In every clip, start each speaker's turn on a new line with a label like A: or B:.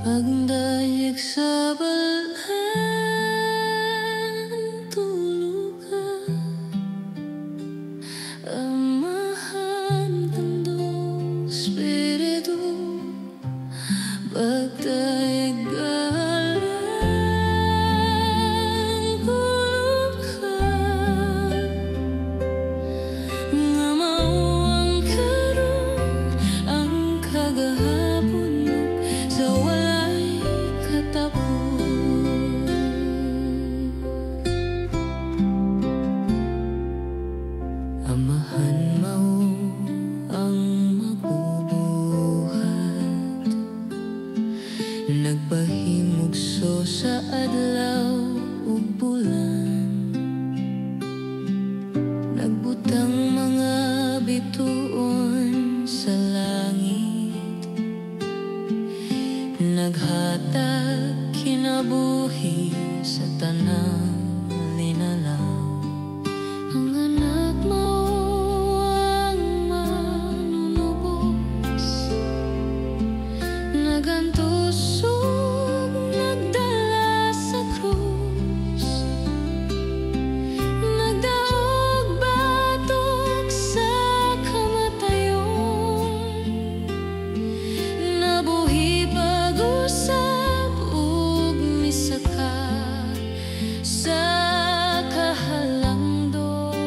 A: Pagdayeg sa balaan, tulog ka. Amahan kandong espiritu, pagdayeg alay, kulog ka. Nga mauang karon ang kagahapon sa walay katapos. Amahan mao ang magbubuhat, nagpahimugso sa adlaw ug bulan, nagbutang mga bituon sa langit, naghatag kinabuhi sa tanang linalaw. Ang anak mo ang manunubos, nagantusog, nagdala sa krus, nagdaog batok sa kamatayon, nabuhi pag-usab ug misaka sa kahalangdon.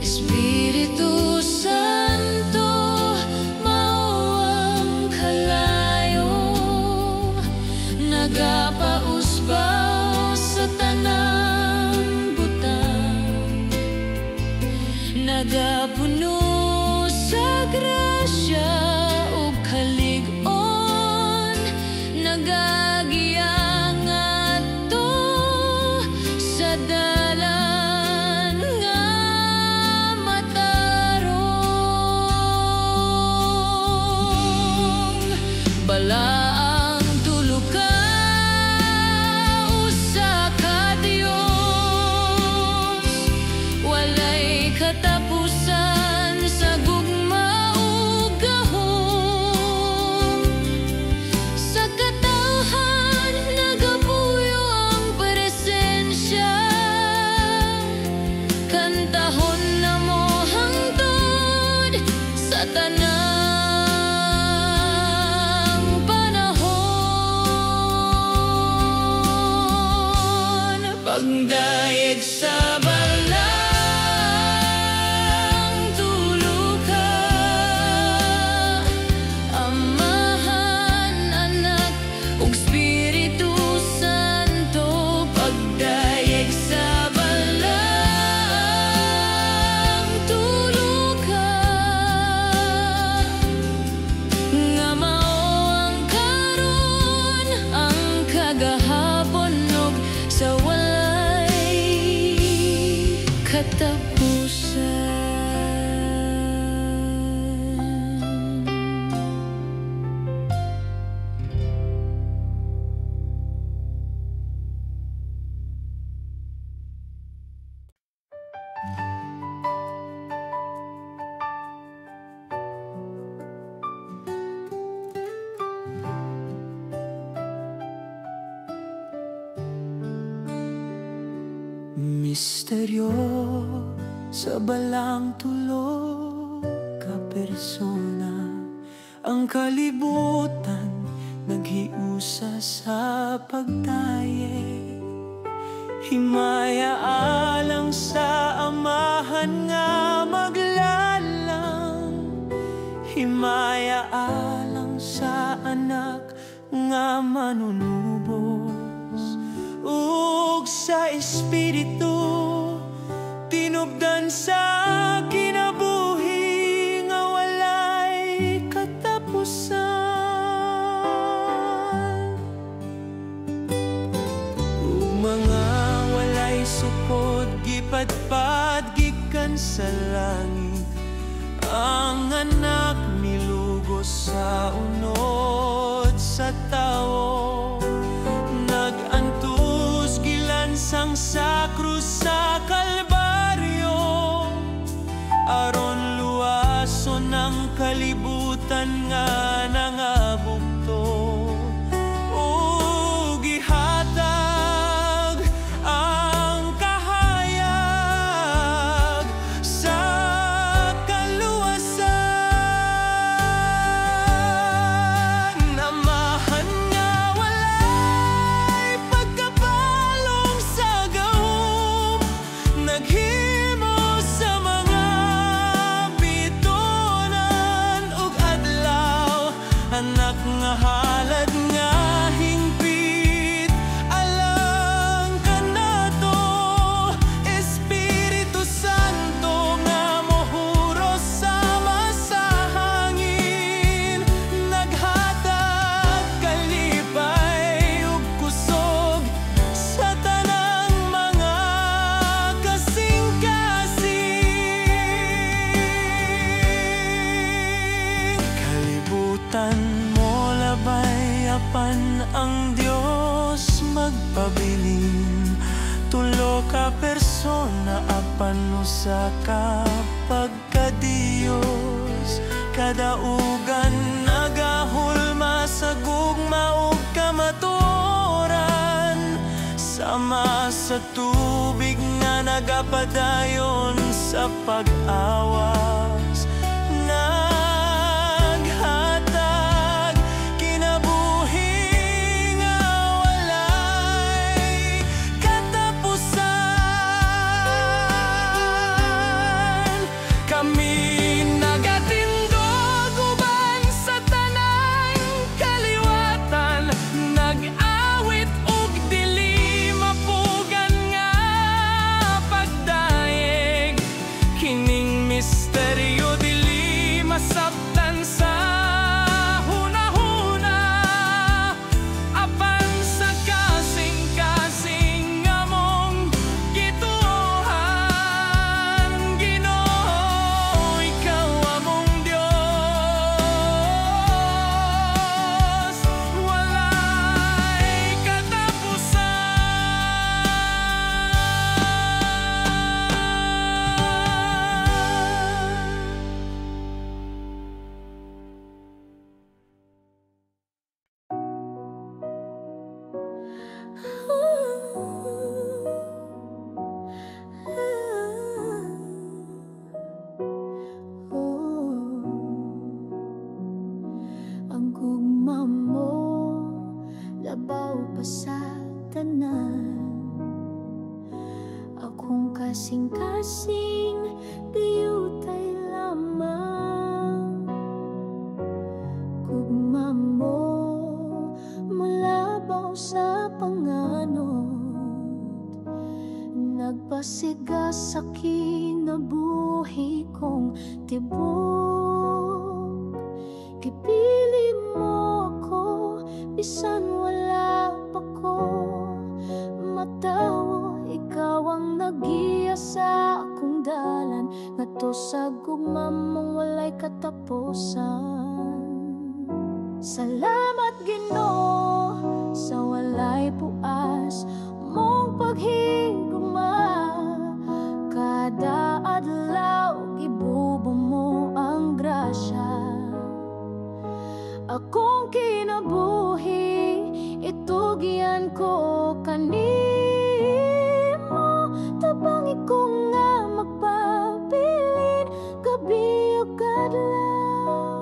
A: Espiritu Santo, mao ang kalayo, nagapausbaw sa tanang butang, nagapuno sa grasya ug kalig-on, nagagiyang adto sa dalan nga matarong. Balaang tulog ka, usa ka Dios, walay katapusan sa gugma ug gahom. Sa katawhan nagapuyo ang presensya, kantahon na mo hangtod sa tanang panahon. Pagdayeg sa balang, tulog ka. Amahan, Anak ug Espiritu Santo, pagdayeg sa balang, tulog ka. Nga mao ang karon ang kagahapon ug sa walay katapusan. Misteryo sa balang tulog ka persona, ang kalibutan naghiusa sa pagtaye. Himaya alang sa amahan nga maglalang, himaya alang sa anak nga manunubos, ug sa espiritu tinubdan sa kinabuhi nga walay katapusan. Ug mga walay supod gipadpad gikan sa langit, ang anak milugos sa unod sa tawo, nagantus gilansang sa krus sa Kalbaryo, aron luwason ng kalibutan nga nangabugto. Ug gihatag ang kahayag sa kaluwasan. Amahan nga walay pagkabalong sa gahom, naghimo sa mga bitunan ug adlaw. Anak nga halad nga hingpit, alang kanato Espiritu Santo nga mohuros sama sa hangin. Naghatag kalipay ug kusog sa tanang mga kasing-kasing. Kalibutan mo labay apan ang Dios magpabilin. Tulo ka persona apan usa ka pagka-Dios. Kadaugan nagahulma sa gugma ug kamatuoran, sama sa tubig nga nagapadayon sa pag-awas. Naghatag kinabuhi nga walay katapusan. Kami nagatindog uban sa tanang kaliwatan, nag-awit ug dili mapugan nga pagdaig. Kining misteryo dili masabtan sa hunahuna, apan sa kasing-kasing among gituohan. Ginoo, ikaw among Dios, walay
B: Ang gugma mo labaw pa sa tanan, akong kasing-kasing gayutay lamang. Gugma mo mulabaw sa panganod, nagpasiga sa kinabuhi kong tibok. Gipili mo ako, bisan wala pa ko matawo. Ikaw ang nagiya sa akong dalan, ngadto sa gugma mong walay katapusan. Salamat Ginoo sa walay puas mong paghigugma. Kada adlaw ibubo mo ang grasya. Akong kinabuhi itugyan ko kanimo, tabangi ko nga magpabilin gabi ug adlaw.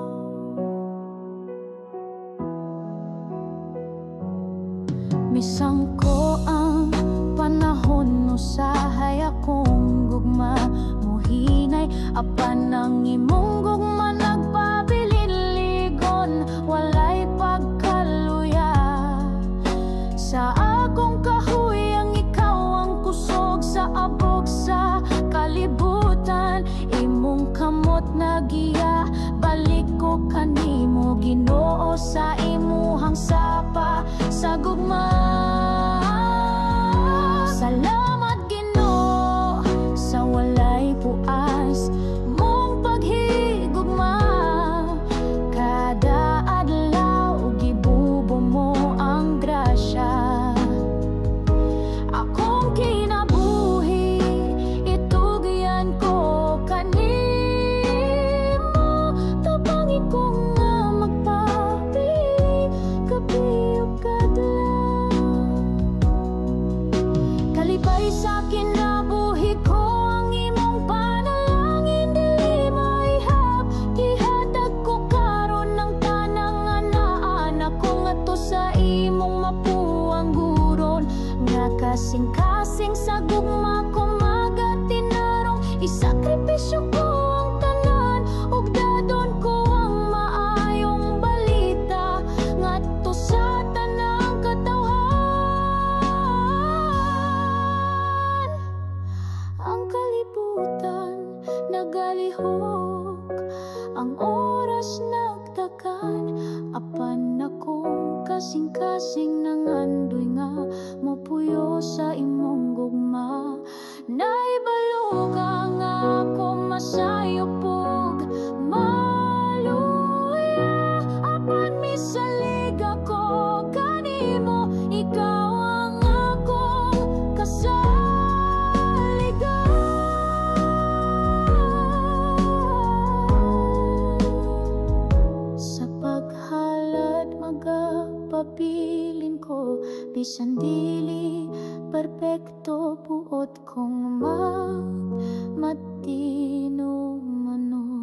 B: Misang ko ang panahon usahay akong gugma muhinay, apan ang imong gugma nagpabilin ligon walay pagkaluya. Sa akong kahuyang ikaw ang kusog sa abog sa kalibutan, imong kamot nagiya balik ko kanimo Ginoo sa imuhang sapa sa gugma. Salamat Ginoo sa walay puas mong paghigugma. Kada adlaw gibubo mo ang grasya. Akong kinabuhi itugyan ko kanimo, sa lihok. Ang oras nagdakan, apan akong kasing-kasing nangandoy nga mopuyo sa imong gugma. Naibalo ka nga akong masayupog, maluya apan misalig ako kanimo. Ikaw ang akong kasaligan. Sa paghalad magapabilin ko, bisan dili perpekto, buot kong matino manon.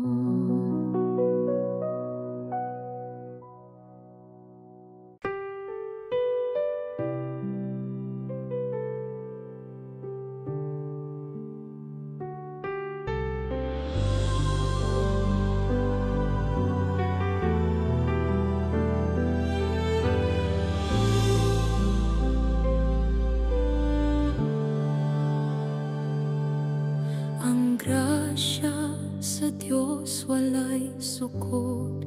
C: Ang grasya sa Diyos walay sukod,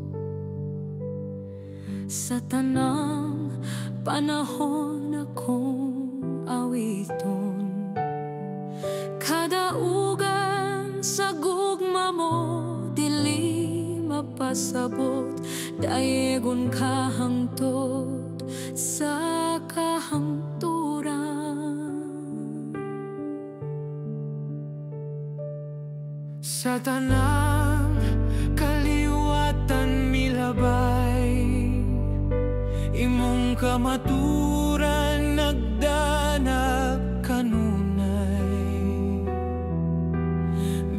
C: sa tanang panahon akong awiton. Kadaugan sa gugma mo dili mapasabot, dayegon kahangtod sa kahangturan.
A: Sa tanang kaliwatan milabay, imong kamaturan nagdanap kanunay.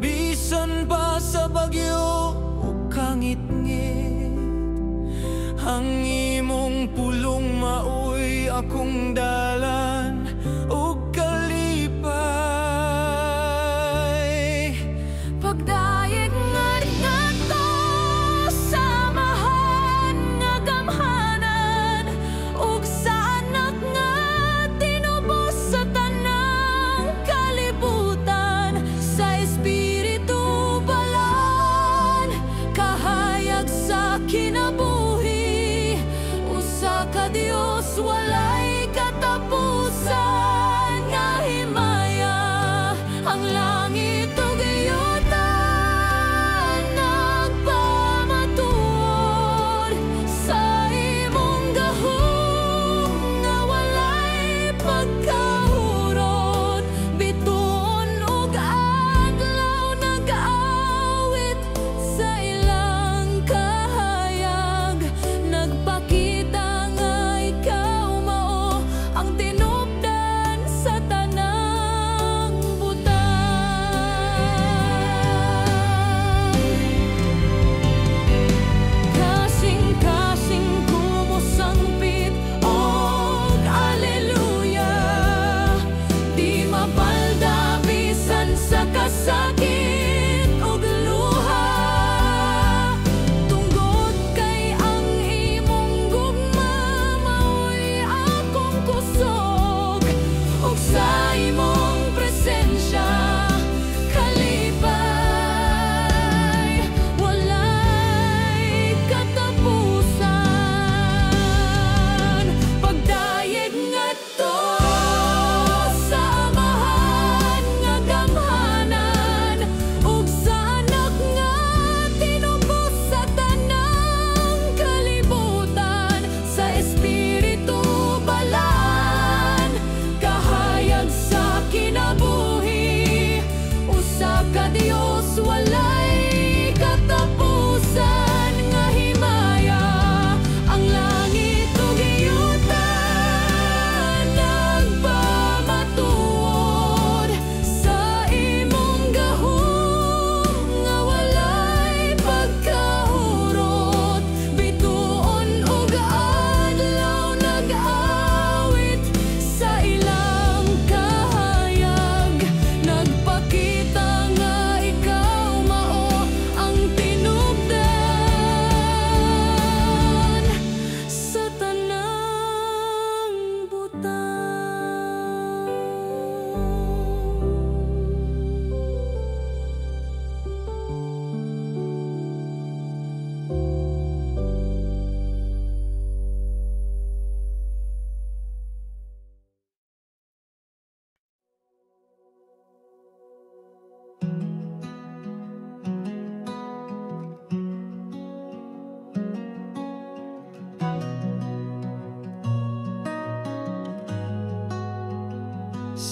A: Bisan pa sa bagyo o kangit-ngit, ang imong pulong maoy akong dalan o kalipay.
C: Pagdayeg nga to samahan nga gamhanan, ug sa anak nga tinubos sa tanang kalibutan. Sa Espiritu balan, kahayag sa kinabuhi, usa ka Dios walay kat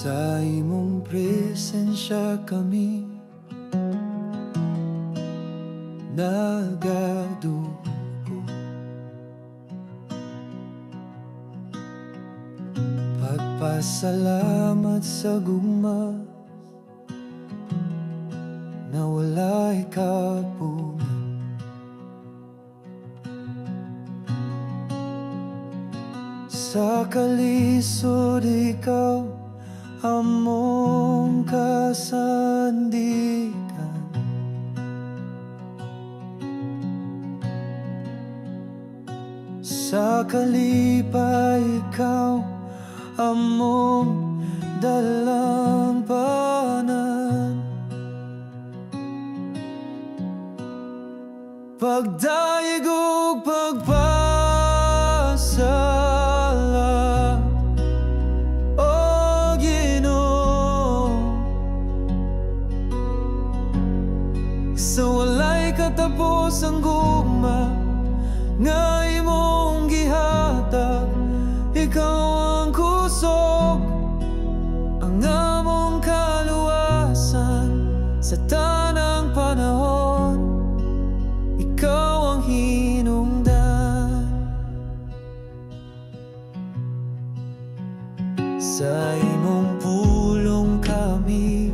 A: Sa imong presensya kami nagadugo. Pagpasalamat sa gugma na wala'y kapunan. Sa kalisod ikaw among kasandikan. Sa kalipay ikaw among dalampanan. Pagdaig ug pagpasala, O Ginoo, sa walay katapos ang gugma nga imong gihatag. Ikaw ang kusog, ang among kaluwasan sa tanang panahon. Ikaw ang hinungdan. Sa imong pulong kami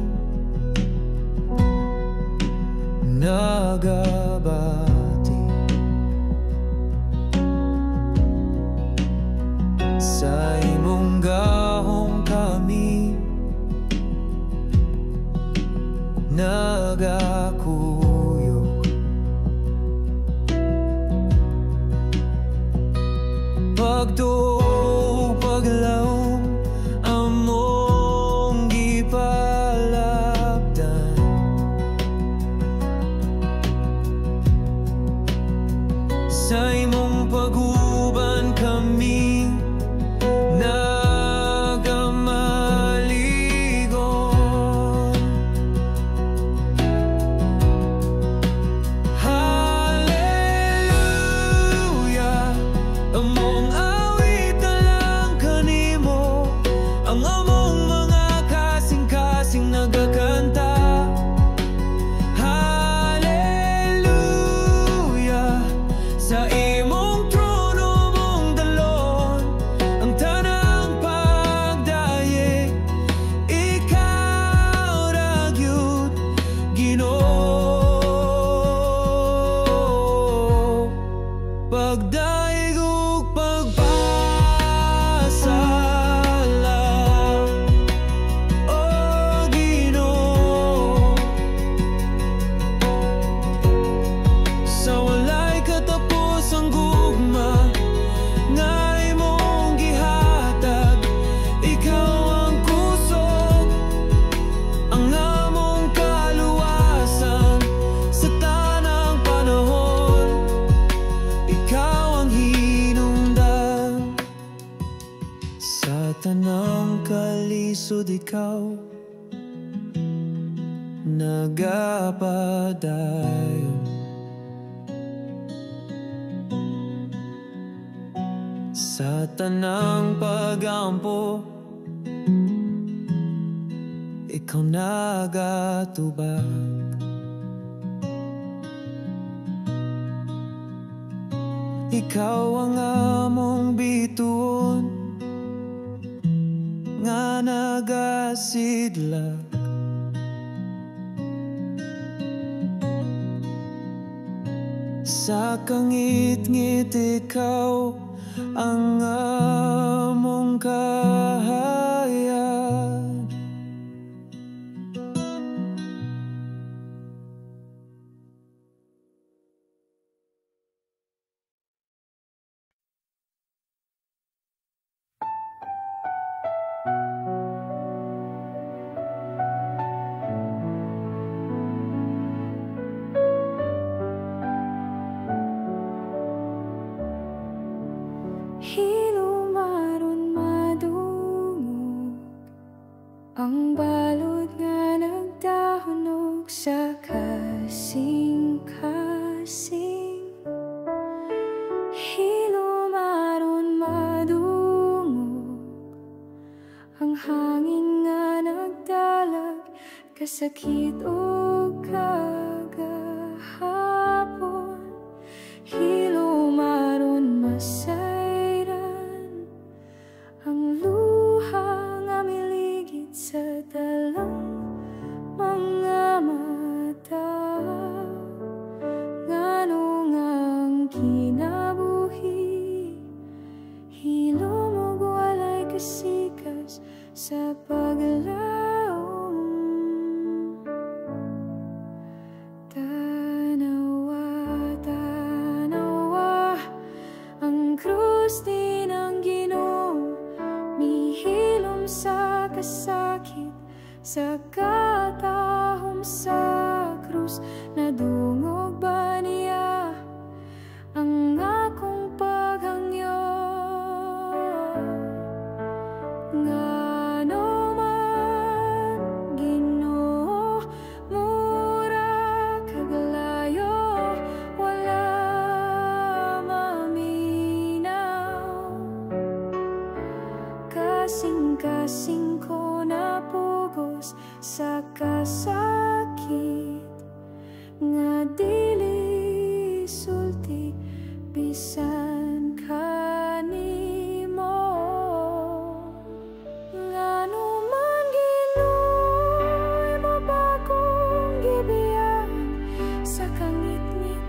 A: nagabati. Sa imong gahong kami nagakuyog. Pagtuog paglaom among gipalapdan. Sa imong paguban kami nagamaligon. Hallelujah, among awit na lang kanimo, ang among mga kasing-kasing nagakanta. Hallelujah, sa imong trono mong dalon ang tanang pagdaye. Ikaw ra gyud Ginoo. Pagdaig ug pagpasala, O Ginoo, sa walay katapos ang gugma nga imong gihatag. Ikaw ang kusog, ang among kaluwasan sa tanang panahon. Ikaw ang hinungdan. Sa tanang kalisod ikaw nagapadayon. Sa tanang pagampo ikaw nagatubag. Ikaw ang among bituon nga nagasidlak. Sa kangit-ngit ikaw ang among kahayag.
B: Hilumaron madungo sakit o kagahapon, hilumaron masayran, ang luha nga miligid sa dalang mga mata. Nganong ang kinabuhi, hilom ug walay kasikas sa paglaom. Tanawa, tanawa, ang krus din ang Ginoo, mihilom sa kasakit, sa katahom sa krus. Nadungog ba niya ang akong paghangyo? Ngano man Ginoo, mura kaglayo, wala maminaw. Kasing-kasing ko napugos sa kasakit, nga dili sulti bisan kanimo. Ngano man Ginoo, imo ba kong gibiyan sa kangit-ngit,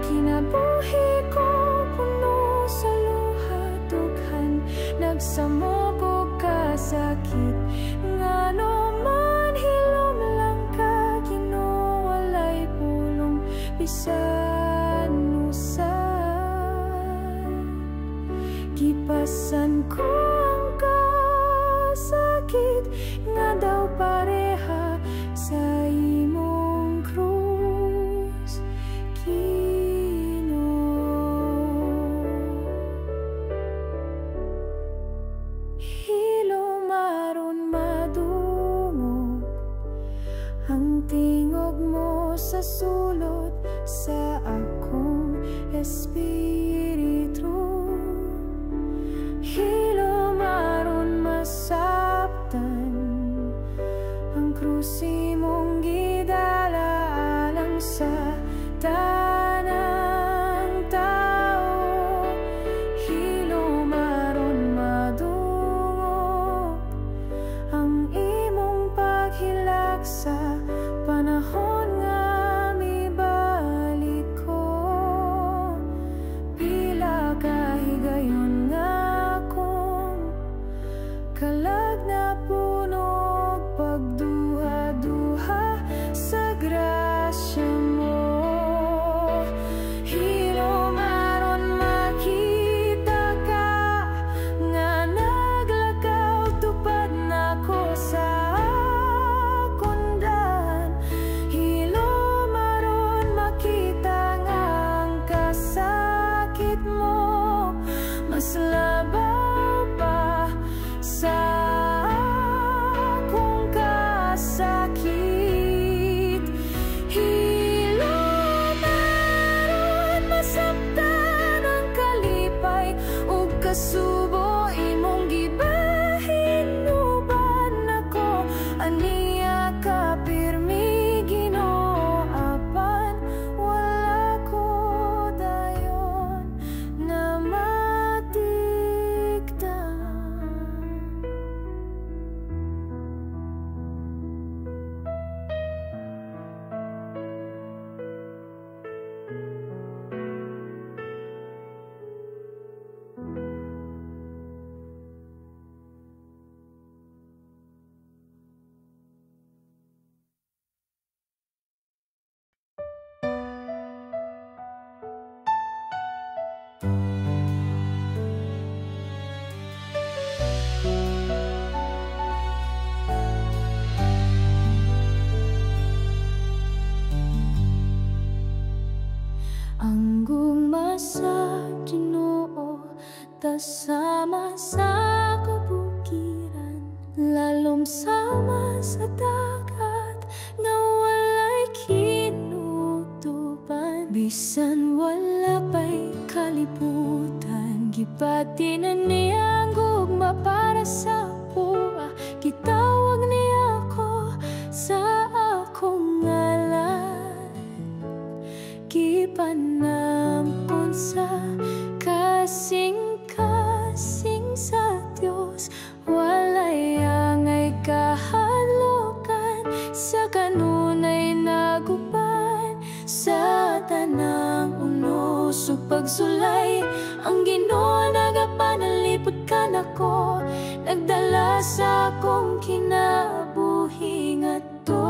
B: kinabuhi ko puno sa luha, dughan nagsamo ko kasakit. Ngano man hilom lang ka Ginoo, walay pulong bisan usan. Gipasan ko ang kasakit, nga daw pareha sa imong krus, Ginoo. Hilumaron madungog ang tingog mo sa sulod sa akong espiritu. Hilumaron masabtan ang krus imong gidala alang sa tanang tao. Hilumaron madungog ang imong paghilak sa panahon nga mibalik ko. Pila kahigayon nga akong kalag na punog, pagduha-duha sa grasya mo. Hilumaron makita ka nga naglakaw, tupad na ko sa kundan. Hilumaron makita nga ang kasakit mo, mas labaw pa sa akong kasakit. Hilumaron masabtan ang kalipay ug kasubo, imong gibahin uban ako. Aniya ka pirmi Ginoo, apan wala ko dayon na matikdan. Ang gugma sa Ginoo, tasama sa kabukiran, lalom sama sa dagat, nga walay kinutuban. Bisan wala pa'y kalibutan, gipati na niya ang gugma para sa buwa. Gitawag niya ako sa gipanampun sa kasing-kasing sa Dios. Walay angay kahalokan, sa kanunay naguban, sa tanang unos ug pagsulay. Ang Ginoo nagapanalipod kanako, nagdala sa akong kinabuhi ngadto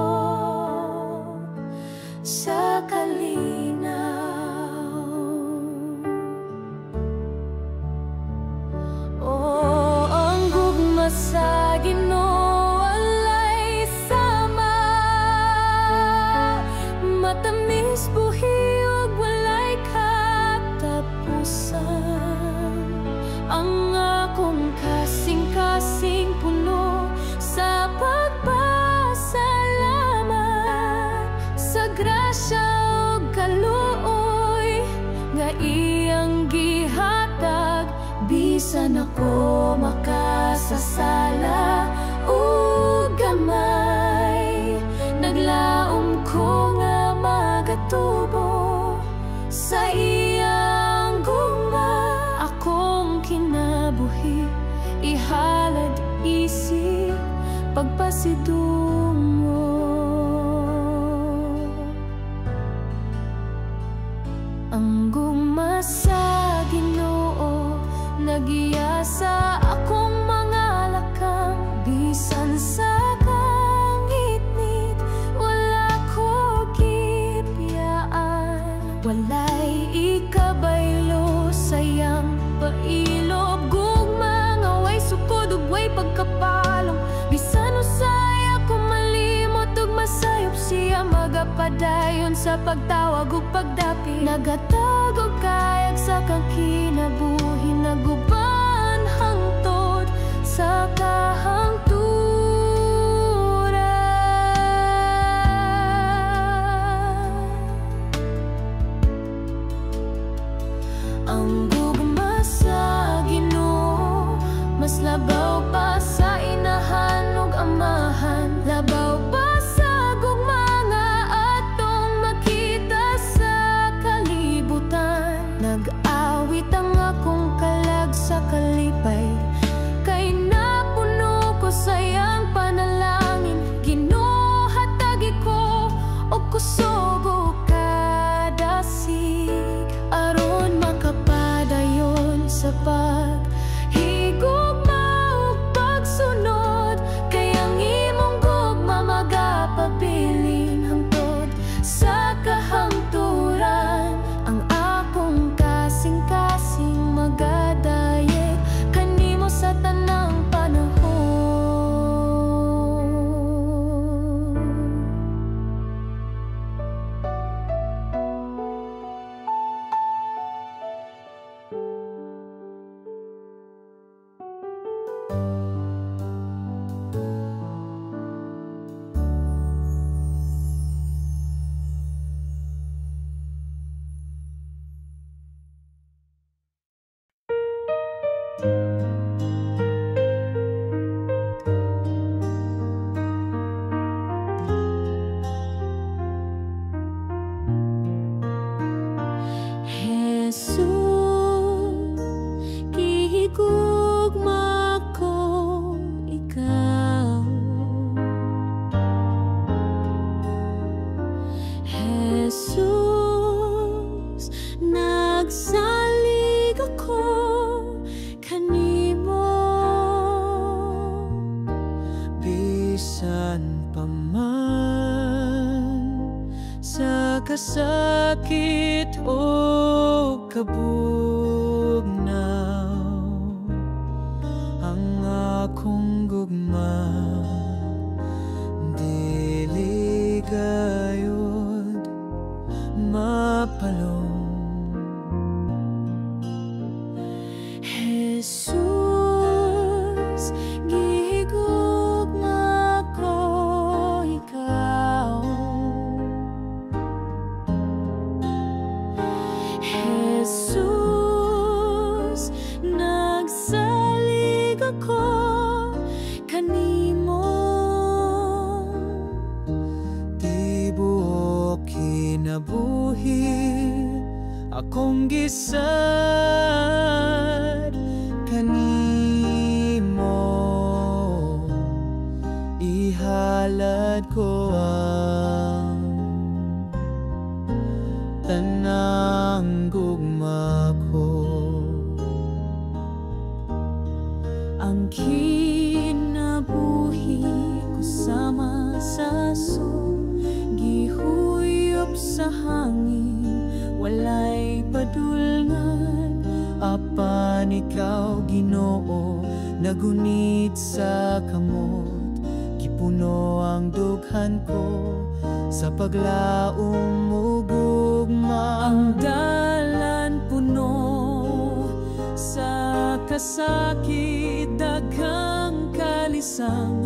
B: sa kalinaw. Oh, ang gugma sa Ginoo walay sama, matamis buhi ug walay katapusan. Ang akong kasing-kasing puno sa pagpasalamat sa grasya ug kaluoy nga iyang gihatag. Bisan ako makasasala ug gamay, naglaom ko nga magatubo sa iyang gugma. Akong kinabuhi ihalad isip pagpasidungo. Ang gugma sa Ginoo nagiya sa akong mga lakang. Bisan sa kangit-ngit wala ko gipiyaan. Walay ikabaylo sayang pailob. Gugma nga way sukod ug way pagkapalong. Bisan usay ako malimot ug masayop siya, magapadayon sa pagtawag ug pagdapi. Nagatag og kayag sa kang kinabuhi, naguban hangtod sa kahangturan. Ang gugma sa Ginoo mas labaw pa sa inahan ug amahan, labaw pa sa gugma nga atong makita sa kalibutan. Nag-awit ang akong kalag sa kalipay, kay napuno ko sayang panalangin. Ginoo hatagi ko og kusog ug kadasig, aron makapadayon sa paghigugma ug pagsunod. Kay ang imong gugma magapabilin hangtod sa kahangturan. Ang akong kasing-kasing magadayeg kanimo sa tanang panahon.
A: Kasakit o kabugnaw, ang akong gugma dili gayud mapalong. Jesus, gihigugma ko ikaw. Jesus, nagsalig ako kanimo. Di buok kinabuhi akong gisad kanimo, ihalad ko ang tanang gugma ko.
C: Ang kinabuhi ko sama sa gihuyop sa hangin, walay padulngan.
A: Apan ikaw, Ginoo, nagunit sa kamot, gipuno ang dughan ko sa paglaom mo gugma.
C: Ang dalan puno sa kasakit, daghang kalisang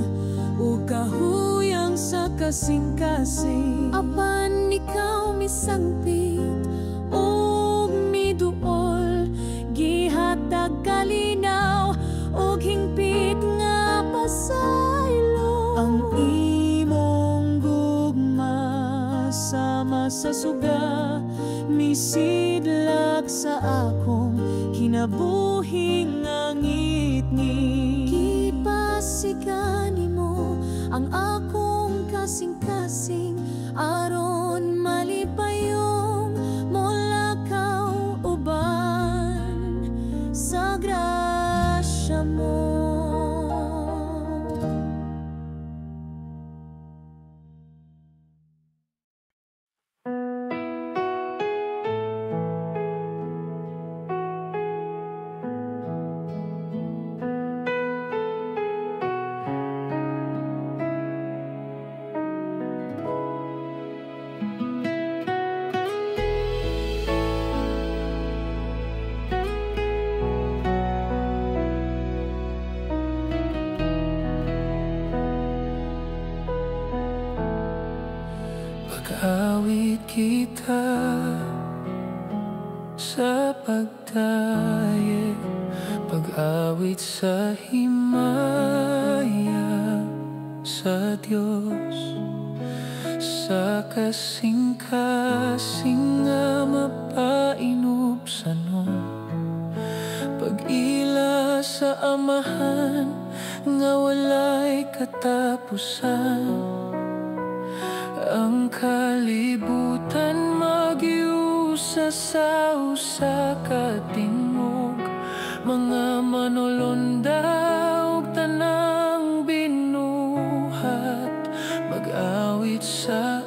C: o kahuyang sa kasing-kasing. Apan ikaw misangpit o miduol, gihatag kalinaw o hingpit nga pasaylo.
A: Ang imong gugma sama sa suga, misidlak sa akong kinabuhing ngit-ngit.
C: Gipasigan nimo ang akong kasing-kasing, aron malipayong molakaw uban sa grasya mo.
A: Pag-awit kita sa pagdayeg, pag-awit sa himaya sa Diyos, sa kasing-kasing nga mapainupsanon, pag-ila sa Amahan nga walay katapusan. Ang kalibutan magiusa sa usa ka tingog, mga manulunda ug tanang binuhat, mag-awit sa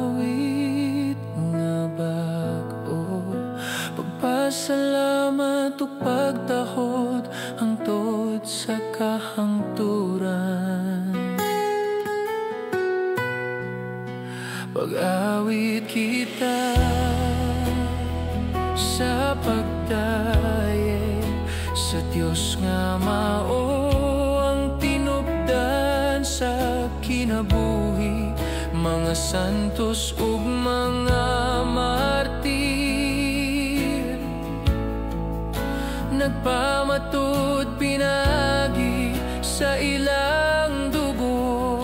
A: awit nga bag-o, pagpasalamat ug pagtahod hangtod sa kahangturan. Pag-awit kita sa pagdayeg sa Diyos nga mao ang tinubdan sa kinabuhi, mga santos ug mga martir, nagpamatud pinagi sa ilang dugo.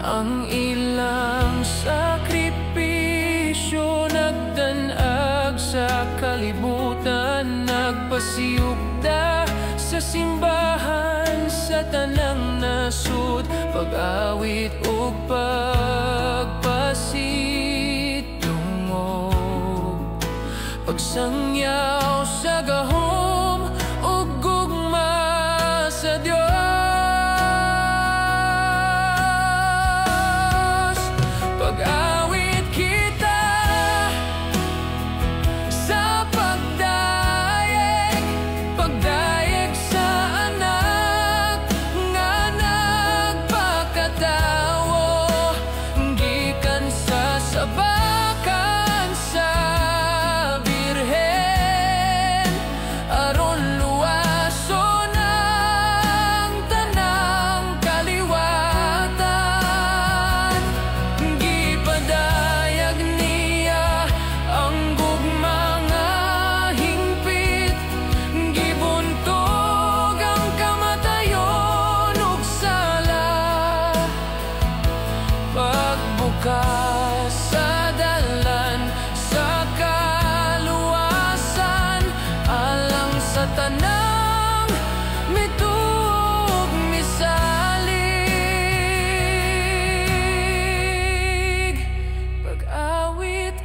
A: Ang ilang sakripisyo nagdanag sa kalibutan, nagpasiyugda sa simbahan sa tanang nasud. Pag-awit ug pagpasitlungog, pagsangyaw sa gahom ug gugma sa Dios.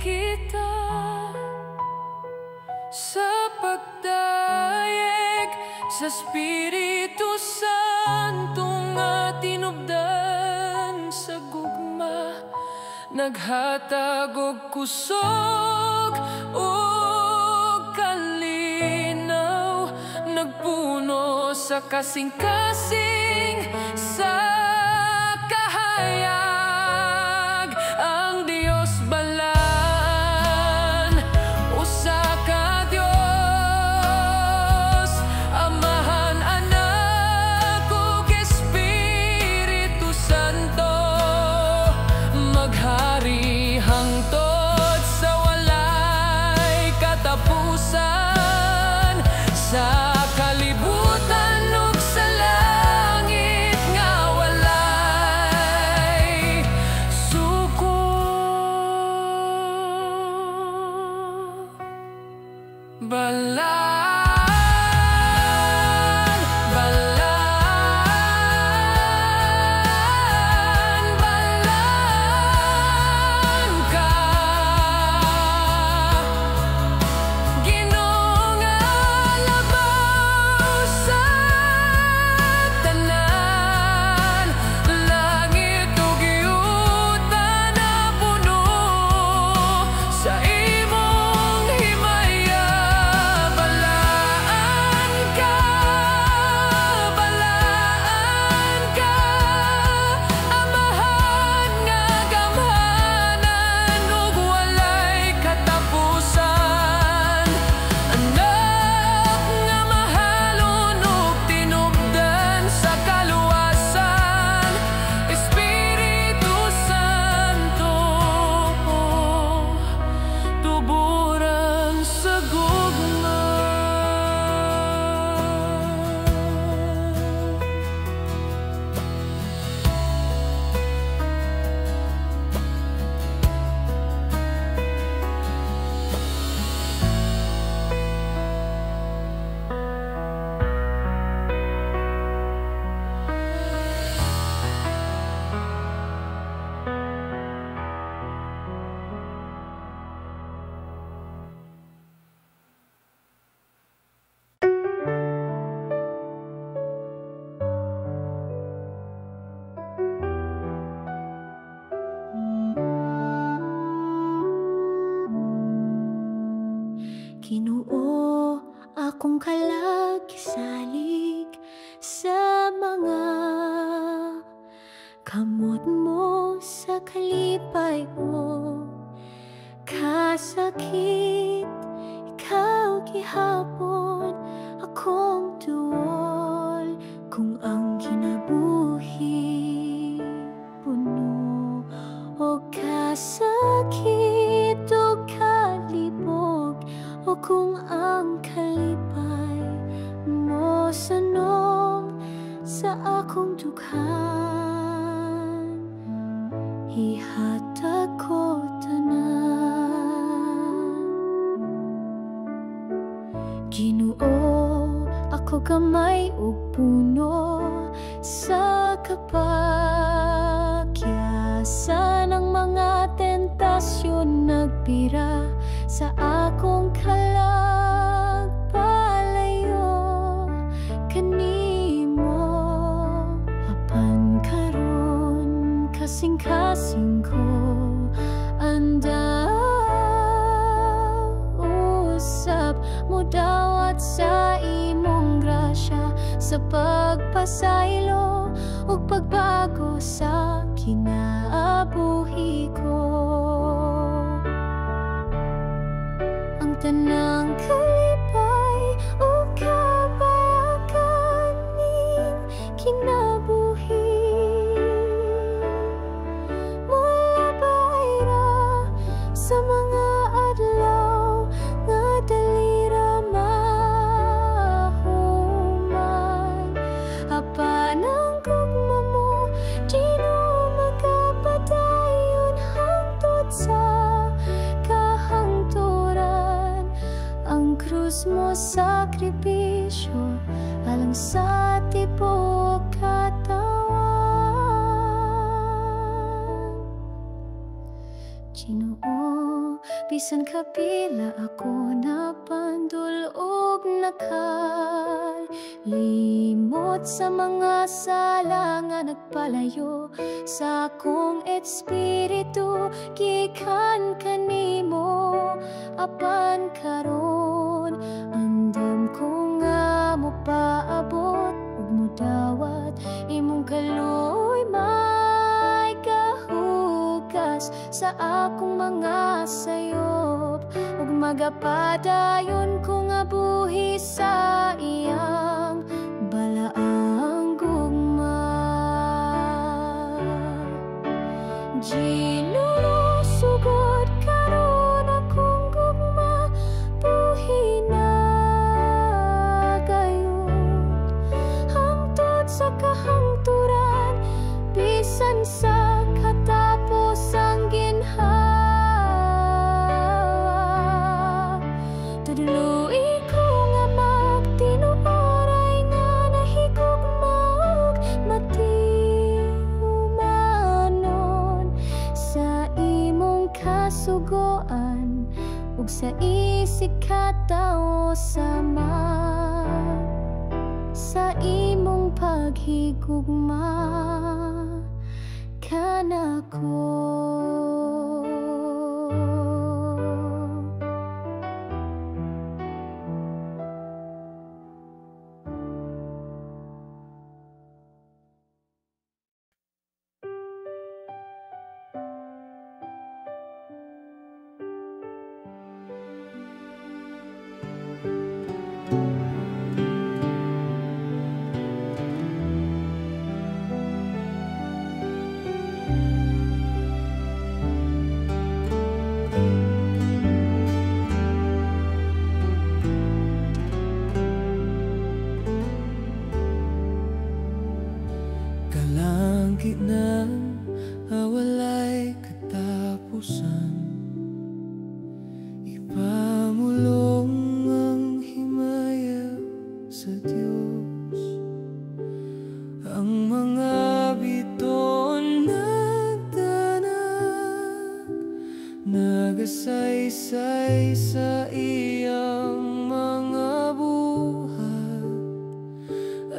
A: kita sa pagdayeg sa Espiritu Santong atinubdan sa gugma, naghatag og kusog ug kalinaw, nagpuno sa kasing-kasing sa kahayag. Ang Dios balaan, usa ka Dios, Amahan, Anak ug Espiritu Santo, maghari hangtod sa walay katapusan, sa kalibutan ug sa langit nga walay suko. Balaan, balaan, balaan ka, Ginoong alabaw sa tanan, langit ug yuta na puno sa imong himaya. Balaan ka, Amahan nga gamhanan ug walay katapusan, Anak nga mahalon ug tinubdan sa kaluwasan, Espiritu Santo, tuburan sa gugma.
C: Ginoo, akong kalagisalig sa mga kamot mo sa kalipay ko. Kasakit, ikaw gihapon akong tuol, kung ang kinabuhi puno o kasakit o kalibog, o kung ang kalipay mo sanom sa akong dughan, ihatag ko tanan. Ginoo, ako gamay ug puno sa kapagyasan, ang mga tentasyon nagpira sa akong kalagpalayo kanimo. Apan karon kasing-kasing ko anda usab mo dawat sa imong grasya, sa pagpasaylo ug pagbago sa kinaabuhi ko. Ang tanang kalipay o kabayakan ning kinabuhi, mula bayra sa mga adlaw nga dali ra mahuman. Apan ang gugma mo di no makapadayon hangtod sa kahangturan. Ang krus mo sakripisyo alang sa tibuok katawan. Ginoo, bisan kapila ako napandulog nakalimot sa mga sala nga nagpalayo sa akong espiritu gikan kanimo apan karon andam ko nga mo paabot ug mudawat imong kaluy may kahugas sa akong mga sayop ug magapadayon ko nga buhi sa iyang balaang gugma. Ginulusugod karon akong gugma buhi na gayon hangtod sa kahangturan bisan sa katapos ang ginhawa. Tudluy ko nga magtinuoray nga nahigugmaog matiumanon sa imong kasugoan ug sa isig katao sama sa imong paghigugma kanako.
A: Kalangit na walay katapusan, ipamulong ang himaya sa Diyos. Ang mga biton nagdanag, nagasaysay sa iyang mga buhat.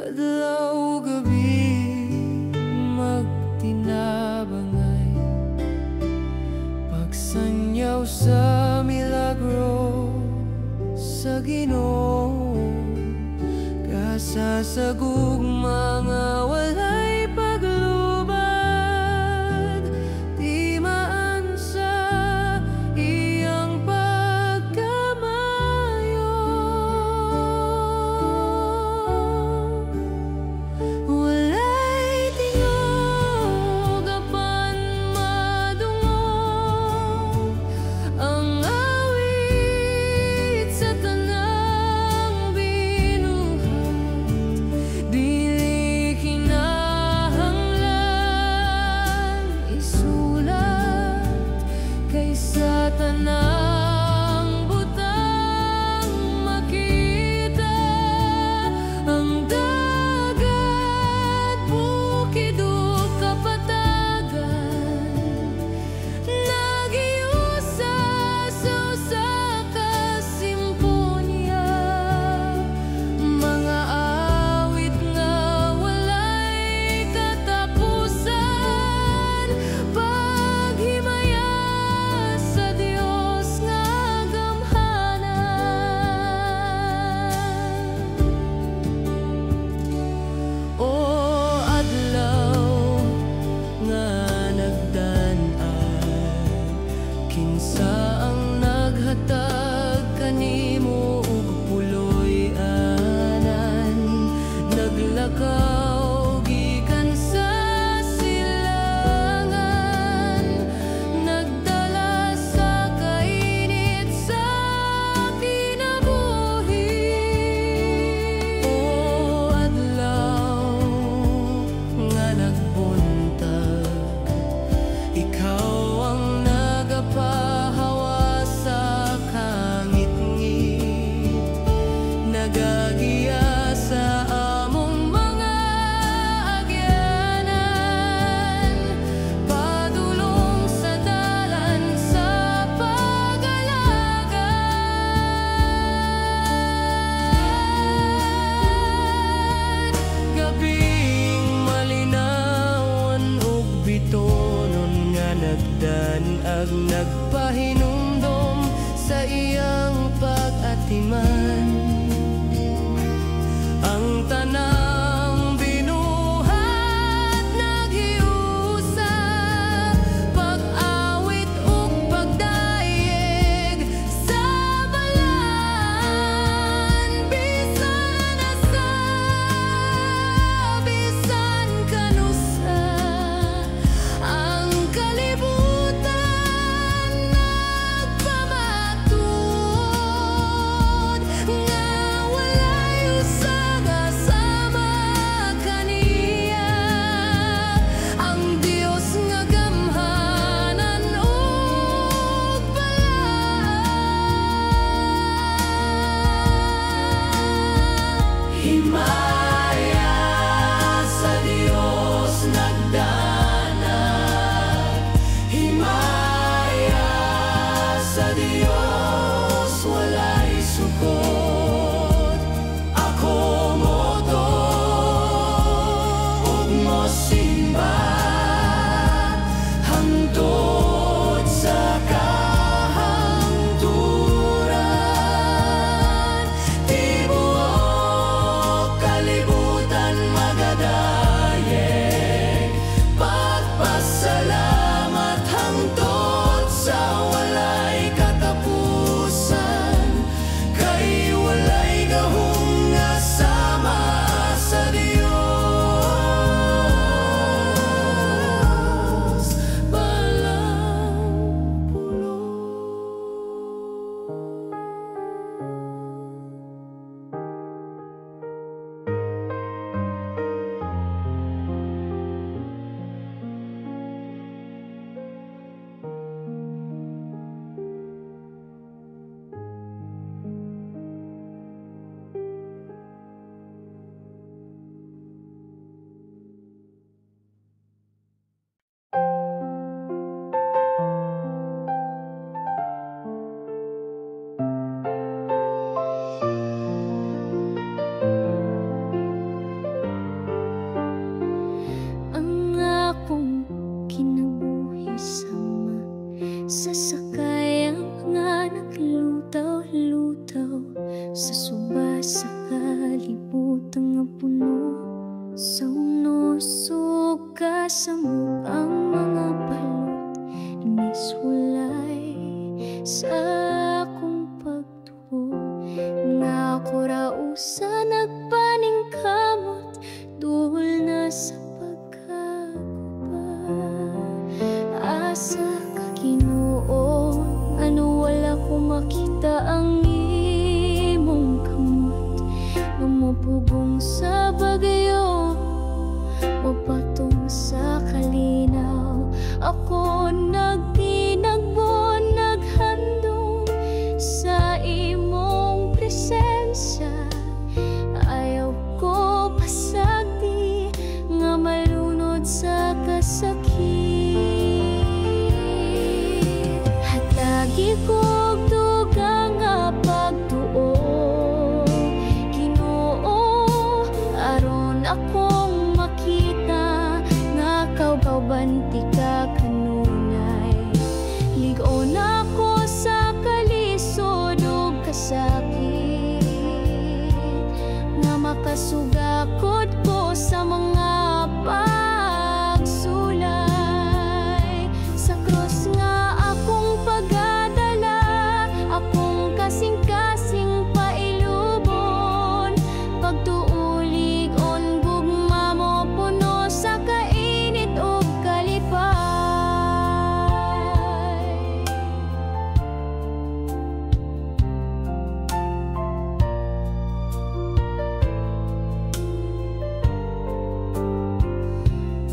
A: Adlaw gabi magtinabangay, pagsanyaw sa milagro sa Ginoo, kasasagug mga walay paglubad, di maan sa iyang pagkamayo. Walay tingog apan madungog ang awit sa tanang binuhat, dili kinahanglan isulat kaysa tanang butang makita. Ang dagat, bukid ug kapatagan, nagiusa sa usa ka simponya. Mga awit nga walay katapusan, paghimaya sa Dios nga gamhanan. O adlaw nga nagdan-an, kinsa ang naghatag kanimo ug puloy-anan, naglakaw gikan sa silangan, nagdala sa kainit sa kinabuhi. O adlaw nga nagbuntag, ikaw ang nagapahawa sa nagpahinumdom sa iyang pag-atiman. Ang tanang binuhat naghiusa, pag-awit ug pagdaig sa balan. Bisan asa, bisan kanusa, ang kalibutan nagpamatud nga walay usa kasama kaniya. Ang Dios nga gamhanan ug balaan. Himaya sa Dios nagdanag, himaya sa Dios walay sukod. Ako moto ug mosimba hangtod sa kahangturan. Tibuok kalibutan magadayeg, pagpasalamat hangtod sa walay katapusan. Kay walay gahom nga sama sa Dios balang pulo.
C: Ang akong kinabuhi sama sa sakayang nga naglutaw-lutaw sa suba sa kalibutan nga puno sa unosog kasamok ang mga balot inis walay sa akong pagtuo nga ako rausa nagpaningkamot duol na sa pagkaguba. Asa ka Ginoo, ano wala ko makita ang imong kamot nga mapugong sa bagyo mapatong sa kalinaw. Ako nagtinagbo naghandong sa imong presensya. Ayaw ko pasagdi nga malunod sa kasakit. Hatagi kog dugang nga pagtuo, Ginoo, aron akong makita nga kaubanti ka kanunay. Ligon ako sa kalisod ug kasakit nga makasugakod ko sa mga pagsulay. Sa krus nga akong pagdadala, akong kasing-kasing pailubon, pagtuulig on gugma mo puno sa kainit ug kalipay.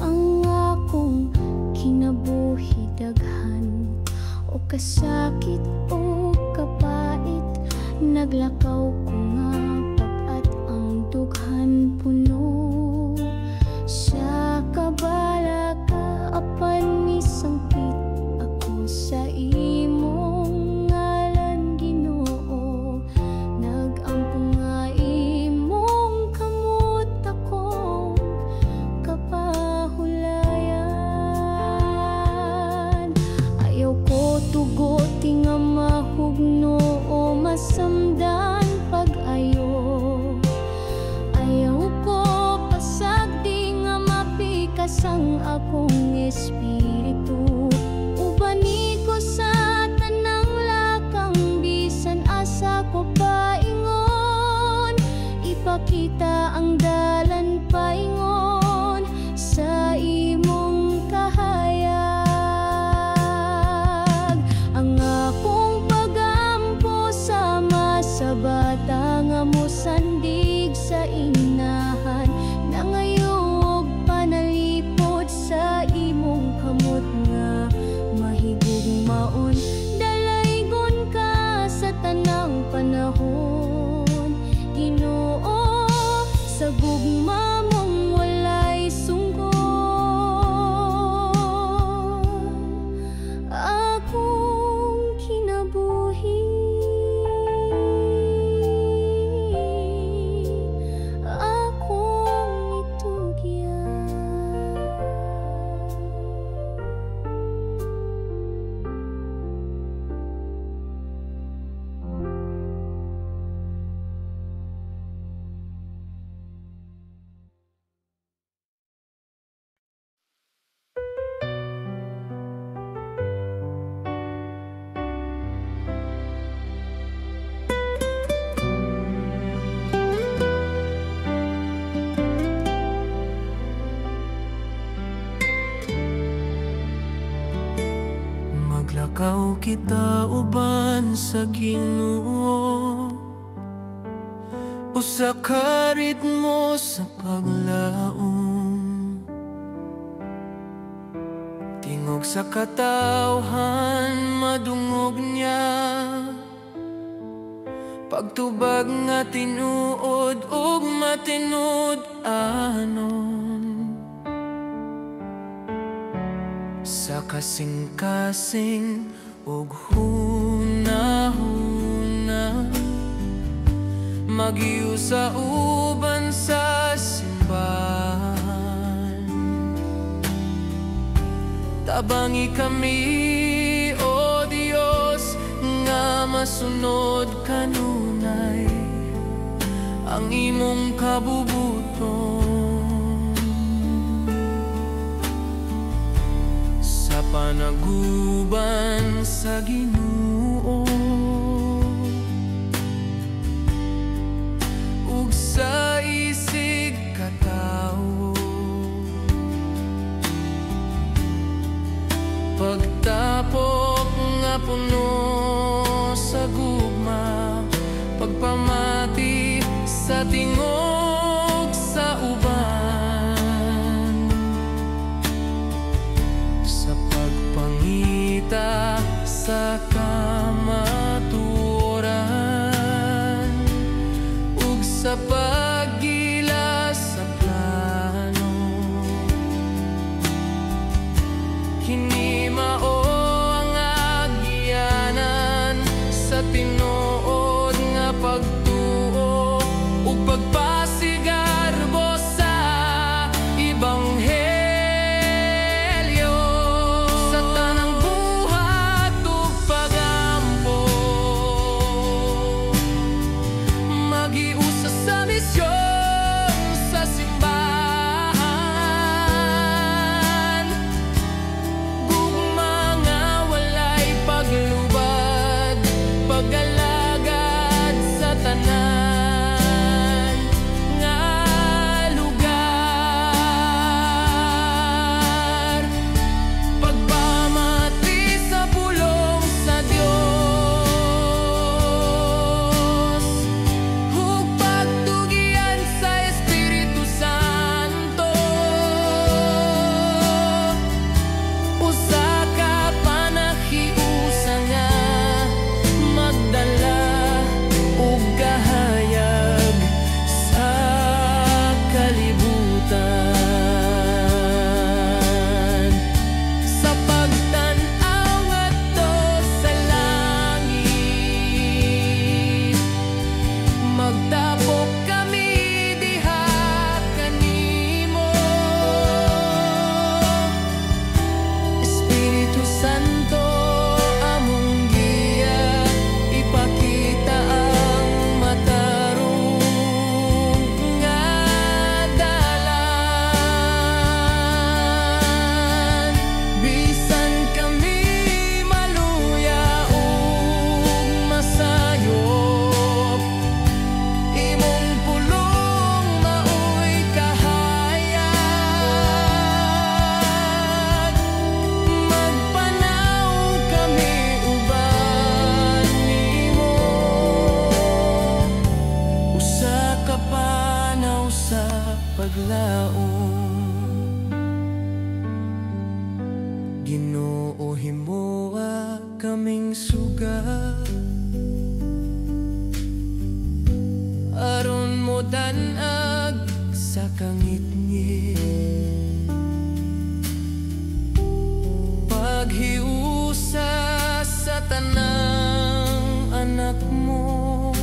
C: Ang akong kinabuhi daghan o kasakit o kapait, naglakaw ko nga pag-at ang dughan puno sa kabala ka apan misangpit ako sa imong ngalan Ginoo. Nagampo nga imong kamot akong kapahulayan. Ayaw ko tug
A: kita uban sa Ginoo, usa ka ritmo sa paglaom. Tingog sa katawhan madungog niya, pagtubag nga tinuod ug matinud anon. Sa kasing-kasing ug hunahuna, magiu sa uban sa simbahan. Tabangi kami, O Dios, nga masunod kanunay ang imong kabubuton. Sa panaguban sa Ginoo ug sa isig katawo, pagtapok nga puno sa gugma, pagpamati sa tingog sa uban, sa pagpangita sa kamatuoran ug sa paggilas sa plano. Kini mao ang agyanan sa tinuod nga pagtuo ug pagpasigarbo sa Ebanghelyo. Sa tanang buhat ug pagampo, magiusa sa misyon sa simbahan, gugma nga walay paglubad, pag-alagad sa tanan nga lugar, pagpamati sa pulong sa Dios ug pagtugian sa Espiritu Santo. Usa ka panahiusa nga magdala ug gahayag sa kalibutan. Sa pagtan-aw ngadto sa langit, magtapok kami diha kanimo. Espiritu Santo, among giya, ipakita ang matarong nga dalan. Bisan kami maluya ug masayop, imong pulong maoy kahayag. Magpanaw kami uban nimo, usa ka panaw sa paglaom. Ginoo, himoa kaming sugat aron mo danag sa kangit-ngit, paghiusa sa tanang anak mo,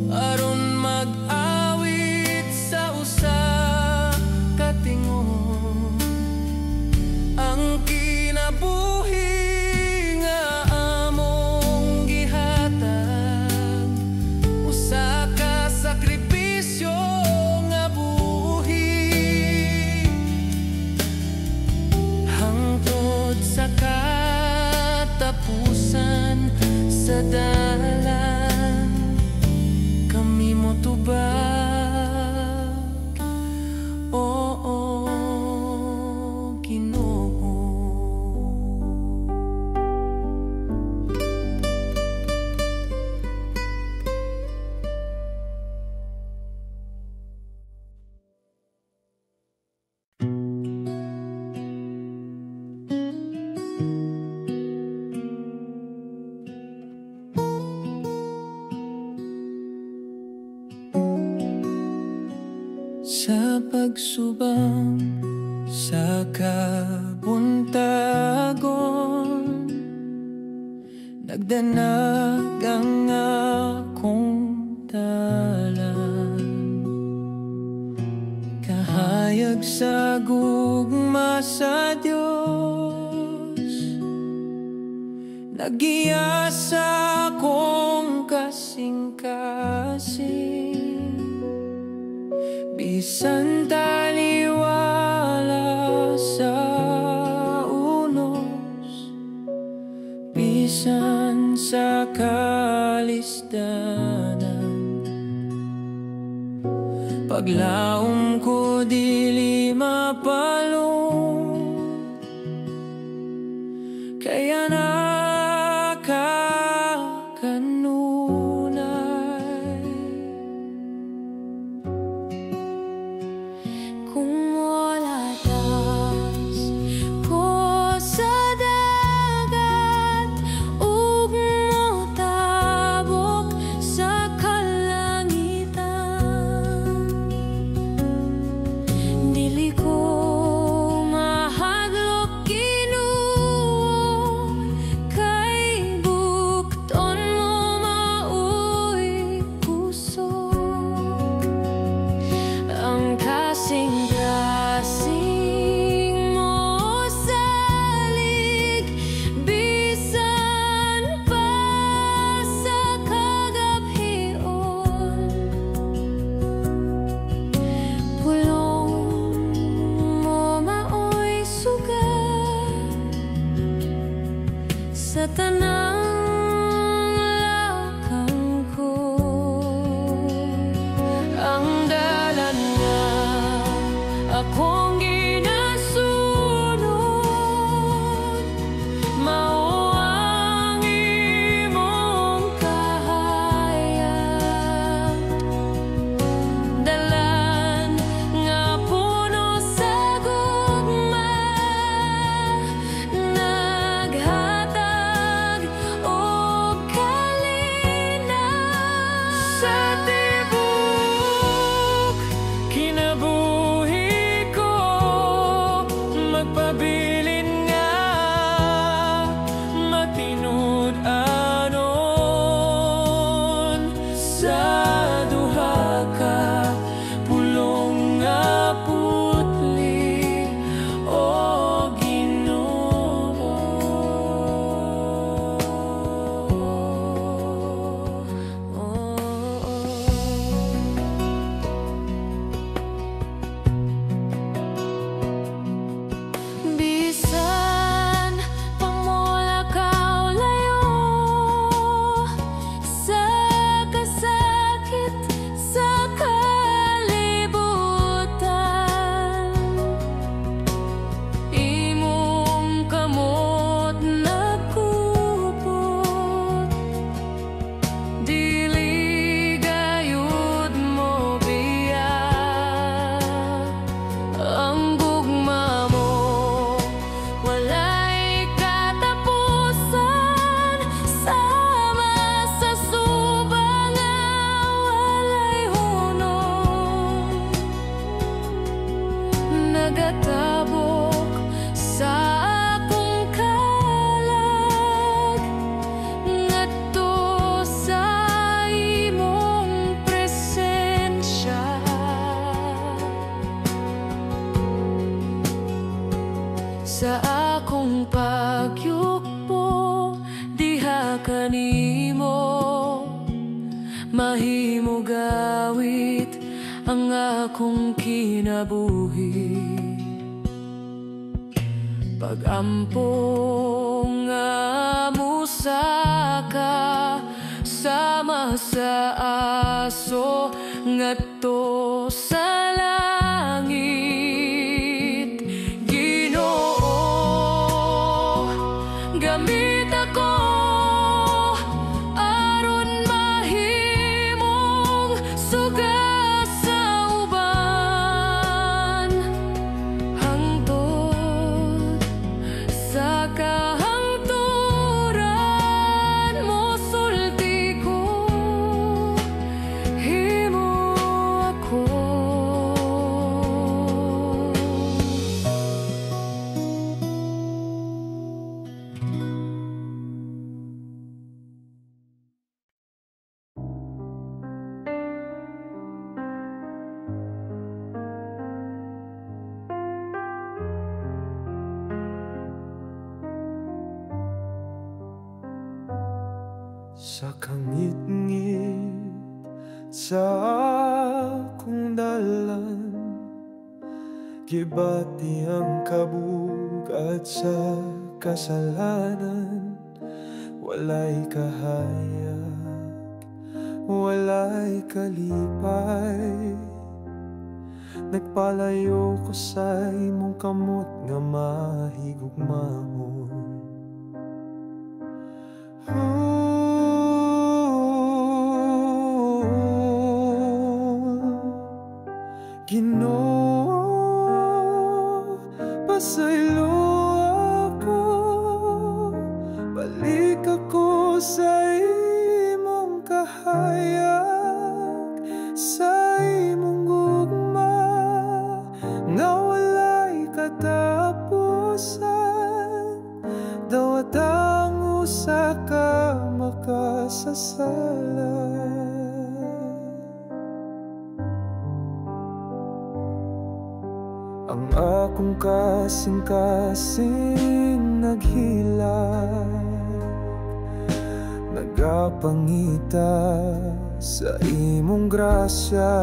A: aron mag-awit sa usa ka tingon, ang kinabuhi nga among gihatag, usa ka sakripisyo nga buhi, hangtod sa katapusan sa dalan, kami mo tubag, oo Ginoo. pagsubang sa kabuntagon, nagdanag ang akong dalan. Kahayag sa gugma sa Diyos, nagiya sa akong kasing-kasing. Bisan taliwala sa unos, bisan sa kalisdanan, paglaom ko dili mapalong, kaya nakakanunay.
C: Kung wala tas ko sa dagat, ug motabok sa kalangitan, dili ko mahadlok Ginoo, kay bukton mo maoy puso. Ang kasing-kasing mo salig, bisan pa sa kagabhion, pulong mo maoy sugat sa tanang lakang ko.
A: Ang dalan nga akong ginasunod, mao ang imong kahayag. Dalan nga puno sa gugma, naghatag og kalinaw sa tibok kinabuhi ko. Magpabilin nga matinud anon sa duha ka pulong nga putli, o Ginoo.
C: Bisan pamula ka layo sa kasakit sa kalibutan, imong kamot nagkupot, dili gayud mo biyak. Ang gugma mo walay katapusan, sama sa subang nga walay hunong, nagatabok sa akong kalag, ngadto sa imong presensya. Sa akong pagyukpo diha kanimo, mahimo gawit ang akong kinabuhi. Pagampo nga musaka sama sa aso ngadto sa langit. Ginoo, gamit ako aron mahimong suga sa uban, hangtod sa kahangturan mo sulti ko, himo ako
D: sa kangit-ngit sa akong dalan, gibati ang kabugat sa kasalanan. Walay kahayag, walay kalipay, nagpalayo ko sa imong kamot nga mahigugmahon. Ginoo, pasaylo ako, balik ako sa imong kahayag, sa imong gugma nga walay katapusan. Dawat ang usa ka makasasala. Ang akong kasing-kasing naghilag, nagapangita sa imong grasya.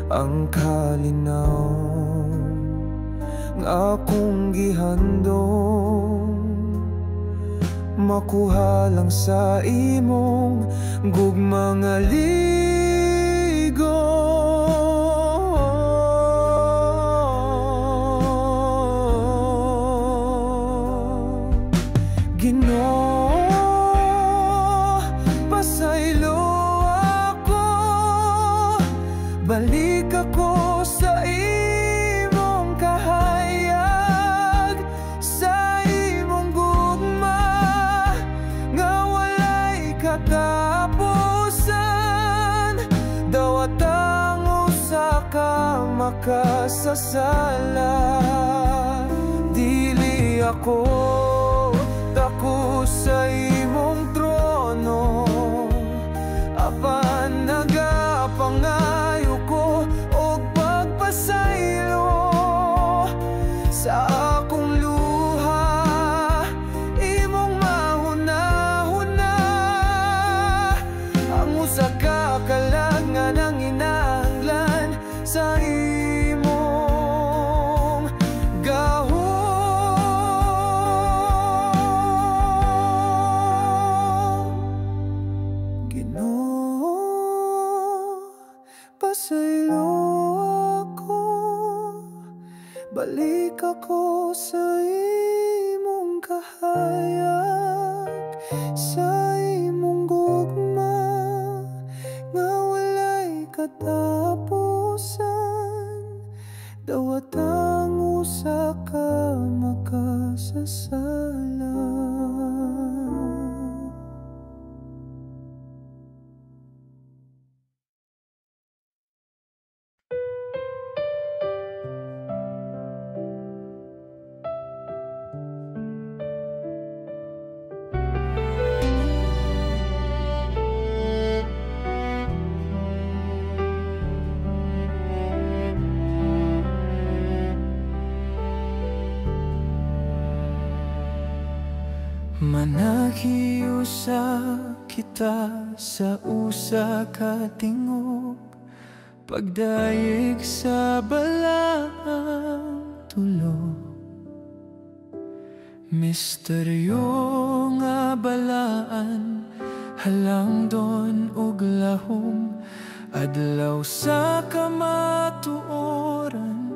D: Ang kalinaw nga akong gihandong, makuha lang sa imong gugma nga ligo. Ginoo, pasaylo ako, balik ako sa imong kahayag, sa imong gugma nga walay katapusan. Dawat ang usa ka makasasala. Dili ako dako sa imong trono, apan nagapangayo ko og pagpasaylo sa akong luha. Imong mahuna-huna ang usa ka kalangan ang inahanglan sa imong gahom. Pasaylo ako, balik ako sa imong kahayag, sa imong gugma nga walay katapusan. Dawat ang usa ka makasasala. Manahiusa kita sa usa ka tingog, pagdayeg sa balaang tulo. Misteryo nga balaan, halangdon ug lahom, adlaw sa kamatuoran,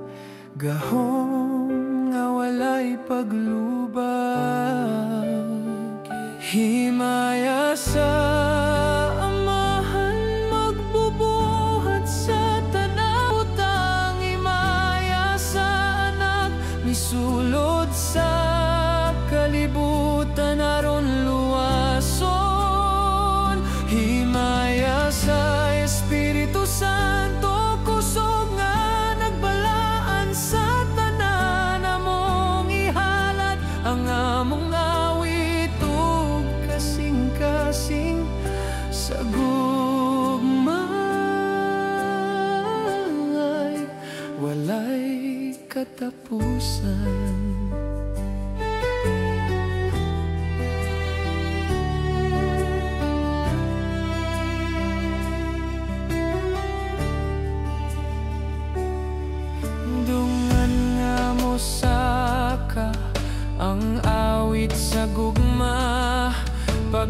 D: gahom nga walay paglubag. Himaya sa amahan, magbubuhat sa tanawtang. Himaya sa anak, misulod sa kalibutan aron luwason. Himaya sa Espiritu Santo, kusog nga nagbalaan sa tanan. Among ihalat ang among awit ug kasing-kasing sa gugmay walay katapusan.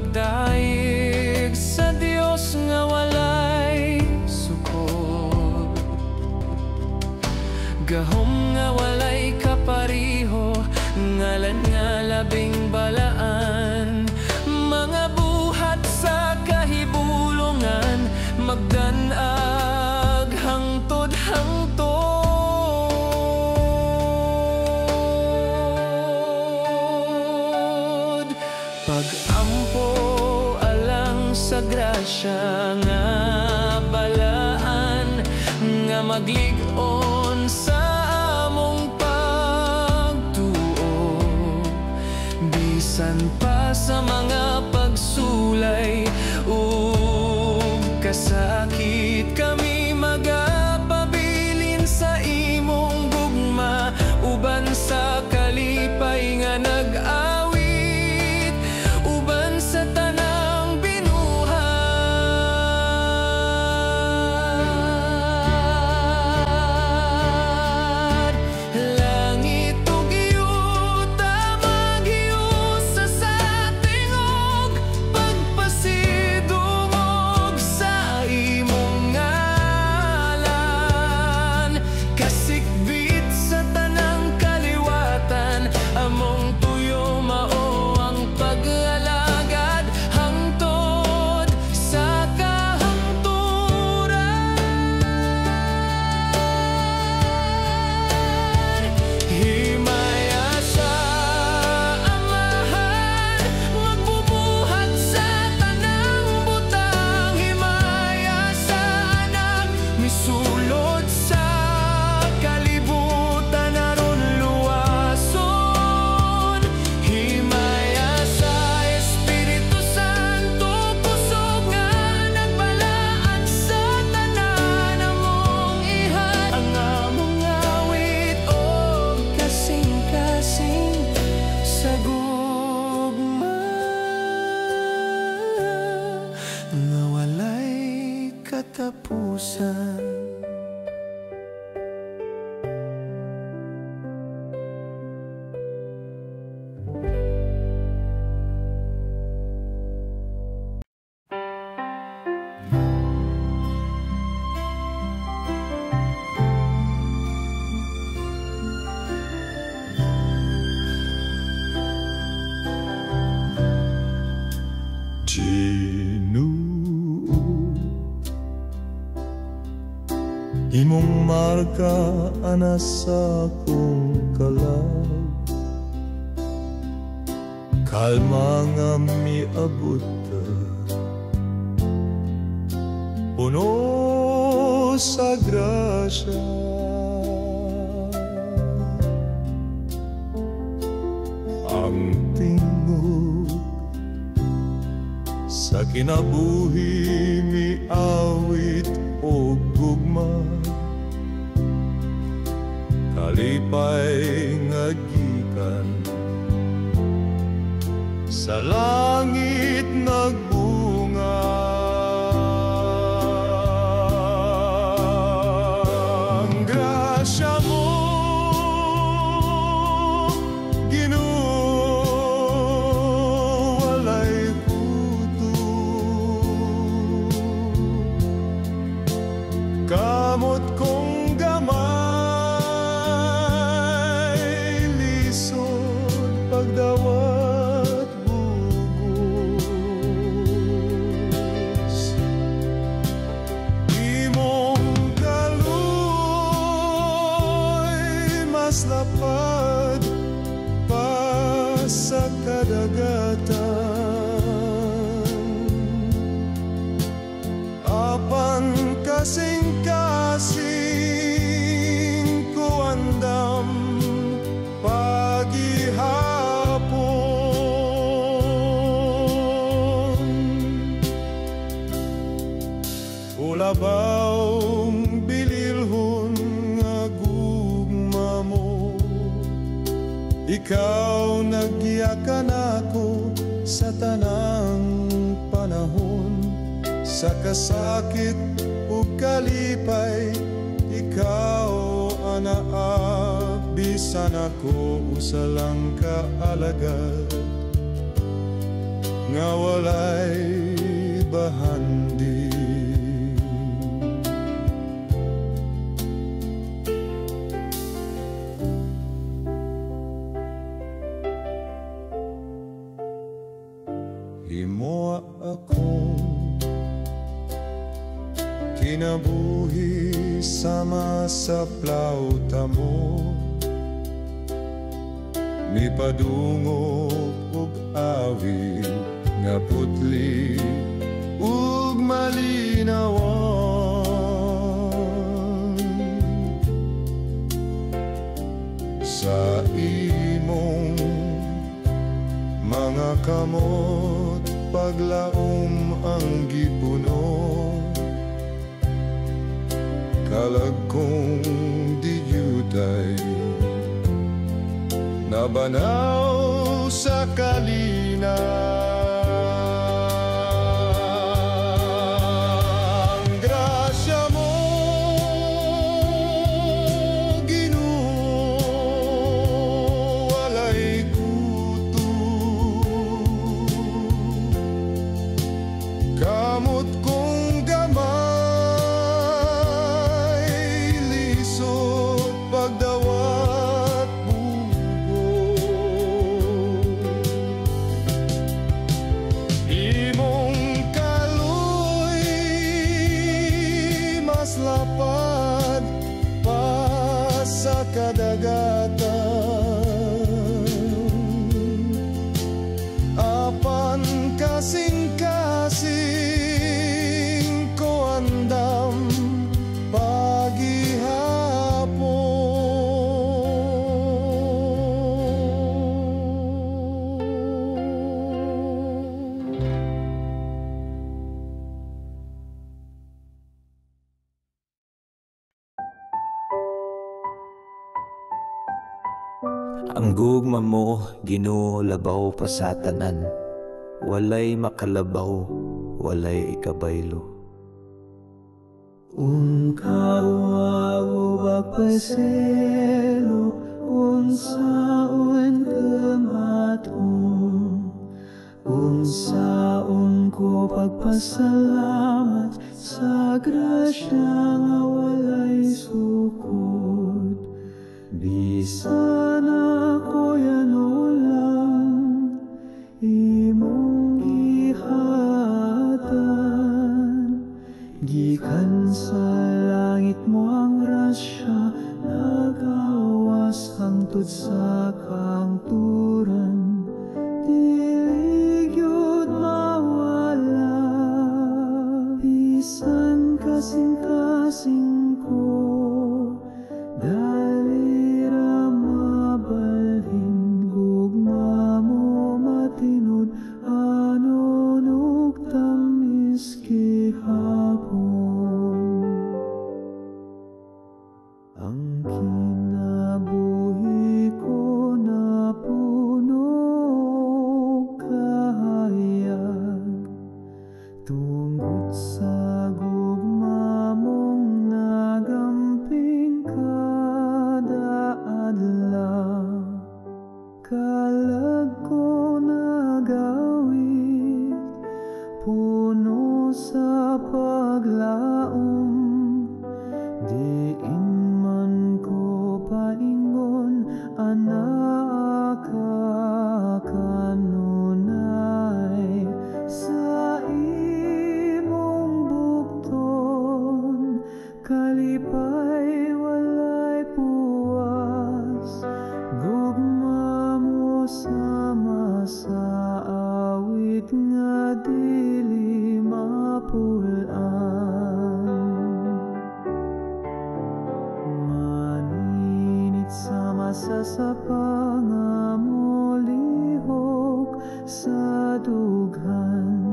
A: pagdaig sa Dios nga walay sukod. Gahom nga walay kapariho, ngalan nga labing balaan. Mga buhat sa kahibulungan, magdanag hangtod-hangtod. Pag-ampo alang sa grasya nga balaan, nga maglig-on sa among pagtuo. Bisan pa sa mga pagsulay ug kasakit, kami magapabilin sa imong gugma, uban sa kalipay nga nag-awit, uban sa tanang binuhat. Langit ug yuta maghiusa sa tingog, pagpasidungog sa imong ngalan. Kasikbit sa tanang kaliwatan, among tuyo mao ang pag-alagad hangtod sa kahangturan. Himaya sa Amahan, magbubuhat sa tanang butang. Himaya sa Anak, misulod sa kalibutan aron luwason. Himaya sa Espiritu Santo, kusog nga nagbalaan sa tanan among ihan. Ang among awit o kasing-kasing sa gugma nga walay katapusan.
E: Ginoo, imong marka ana sa akong kalag, kalma nga miabot, puno sa grasya. Ang tingog sa kinabuhi miawit o gugma, kalipay nga gikan sa langit nagbunga. Ang grasya mo, kamot kong gamay, lisod pagdawat bugos. Imong kaloy mas lapad pa sa kadagatan, apan kasing-kasing ko andam pagihapon. Ulabawng bililhon nga gugma mo, ikaw nagyakan ako sa tanang panahon. Sa kasakit ug kalipay, ikaw anaa, bisan ako usa lang ka alagad. nga walay bahandi. Himoa akong kinabuhi sama sa plauta mo, ni padungog ug awit nga putli ug malinawan. Sa imong mga kamot paglaom ang gipuno, kalag kong diyutay nabanaw sa kalina. Ang grasya mo, Ginoo, walay guto. Kamot kong gamay, lisod pagdawat lapad pa sa kadagatan. Apan kasing-kasing ko andam
F: Ang gugma mo, Ginoo, labaw pa sa tanan. Walay makalabaw, walay ikabaylo.
G: Kawaw pagpaselo, unsaon kamaton. Unsaon ko pagpasalamat sa grasya nga walay sukod. Bisan ako yan ulang imong gihatan, gikan sa langit mo ang grasya, nagawas hangtod sa kangturan. Dili gyud mawala, bisan kasing-kasing ko, dalira mabalhin. Gugma mo matinod, anon ug tamis gihapon. Ang kinabuhi ko napuno kahayag, tungod sa gugma mong nagamping kada adlaw. Kalag ko nagawid, puno sa paglaom. Diin man ko paingon, anak ka kanunay. Sa imong bukton, kalipay walay puwas. Gugma mo sama sa awit nga dili mapulaan. Maninit sama sa sapa nga molihok sa dughan,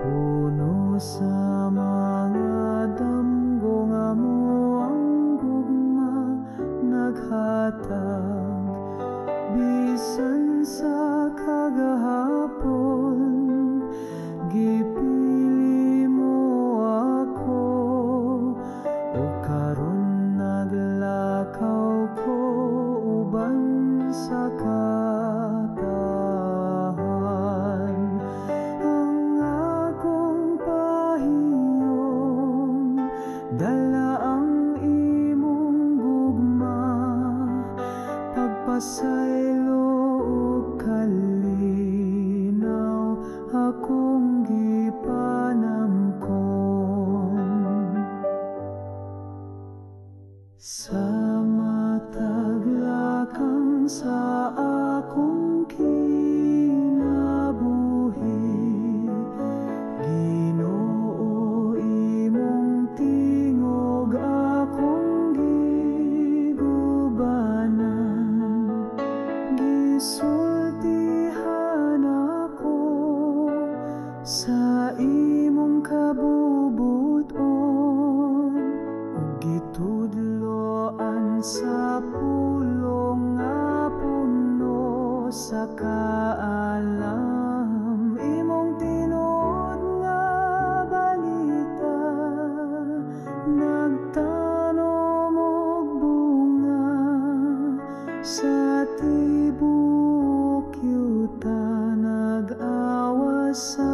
G: puno sa mga damgo nga mo ang gugma naghatag. Bisan sa kagahapon, sa mataglakang sa akong kinabuhi. Ginoo, imong tingog akong gigubanan. Gisultihan ako sa imong kabubuton, ug gitudloan sa pulong nga puno sa kaalam. Imong tinuod nga balita nagtanom og bunga sa tibok yuta, nag-awas sa